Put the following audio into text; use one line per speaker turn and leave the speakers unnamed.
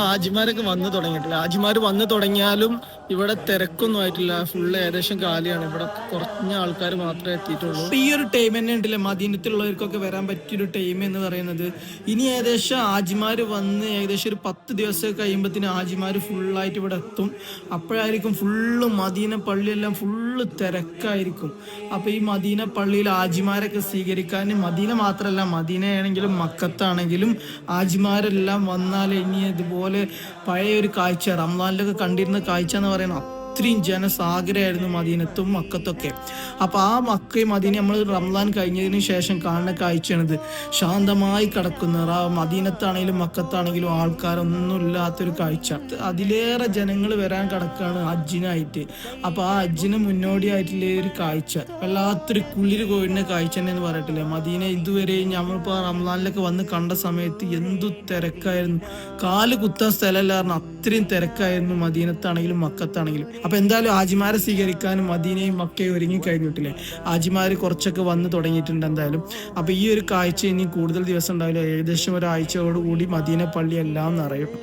ഹാജിമാരൊക്കെ വന്നു തുടങ്ങിയിട്ടില്ല. ഹാജിമാർ വന്നു തുടങ്ങിയാലും ഇവിടെ തിരക്കൊന്നും ആയിട്ടില്ല. ഫുള്ള് ഏകദേശം കാലിയാണ്. ഇവിടെ കുറഞ്ഞ ആൾക്കാർ മാത്രമേ എത്തിയിട്ടുള്ളൂ. ഈ ഒരു ടൈം തന്നെ ഉണ്ടല്ലേ മദീനത്തുള്ളവർക്കൊക്കെ വരാൻ പറ്റിയൊരു ടൈം എന്ന് പറയുന്നത്. ഇനി ഏകദേശം ഹാജിമാർ വന്ന് ഏകദേശം ഒരു 10 ദിവസം കഴിയുമ്പോഴത്തേന് ഹാജിമാർ ഫുള്ളായിട്ട് ഇവിടെ എത്തും. അപ്പോഴായിരിക്കും ഫുള്ള് മദീന പള്ളിയെല്ലാം ഫുള്ള് തിരക്കായിരിക്കും. അപ്പോൾ ഈ മദീന പള്ളിയിൽ ഹാജിമാരൊക്കെ സ്വീകരിക്കാൻ മദീന മാത്രമല്ല, മദീനയാണെങ്കിലും മക്കത്താണെങ്കിലും ഹാജിമാരെല്ലാം വന്നാൽ ഇനി ഇതുപോലെ പഴയ ഒരു കാഴ്ച റംസാനിലൊക്കെ കണ്ടിരുന്ന കാഴ്ച എന്ന് പറയുന്നത് അത്രയും ജനസാഗരമായിരുന്നു മദീനത്തും മക്കത്തൊക്കെ. അപ്പോൾ ആ മക്കയും മദീന നമ്മൾ റംസാൻ കഴിഞ്ഞതിന് ശേഷം കാണുന്ന കാഴ്ചയാണിത്. ശാന്തമായി കിടക്കുന്ന മദീനത്താണെങ്കിലും മക്കത്താണെങ്കിലും ആൾക്കാരൊന്നും ഇല്ലാത്തൊരു കാഴ്ച. അതിലേറെ ജനങ്ങൾ വരാൻ കിടക്കുകയാണ് ഹജ്ജിനായിട്ട്. അപ്പോൾ ആ ഹജ്ജിന് മുന്നോടിയായിട്ടുള്ള ഒരു കാഴ്ച വല്ലാത്തൊരു കുളിര് കോരുന്ന കാഴ്ച തന്നെ എന്ന് പറയട്ടില്ലേ. മദീന ഇതുവരെ നമ്മളിപ്പോൾ റംസാനിലൊക്കെ വന്ന് കണ്ട സമയത്ത് എന്തു തിരക്കായിരുന്നു. കാല് കുത്താൻ സ്ഥലമല്ലായിരുന്നു, അത്രയും തിരക്കായിരുന്നു മദീനത്താണെങ്കിലും മക്കത്താണെങ്കിലും. അപ്പൊ എന്തായാലും ഹാജിമാരെ സ്വീകരിക്കാനും മദീനയും മക്കയും ഒരുങ്ങി കഴിഞ്ഞിട്ടില്ലേ. ഹാജിമാര് കുറച്ചൊക്കെ വന്ന് തുടങ്ങിയിട്ടുണ്ട് എന്തായാലും. അപ്പൊ ഈ ഒരു കാഴ്ച ഇനി കൂടുതൽ ദിവസം ഉണ്ടാവില്ല, ഏകദേശം ഒരാഴ്ചയോടുകൂടി മദീന പള്ളി എല്ലാം നിറയും.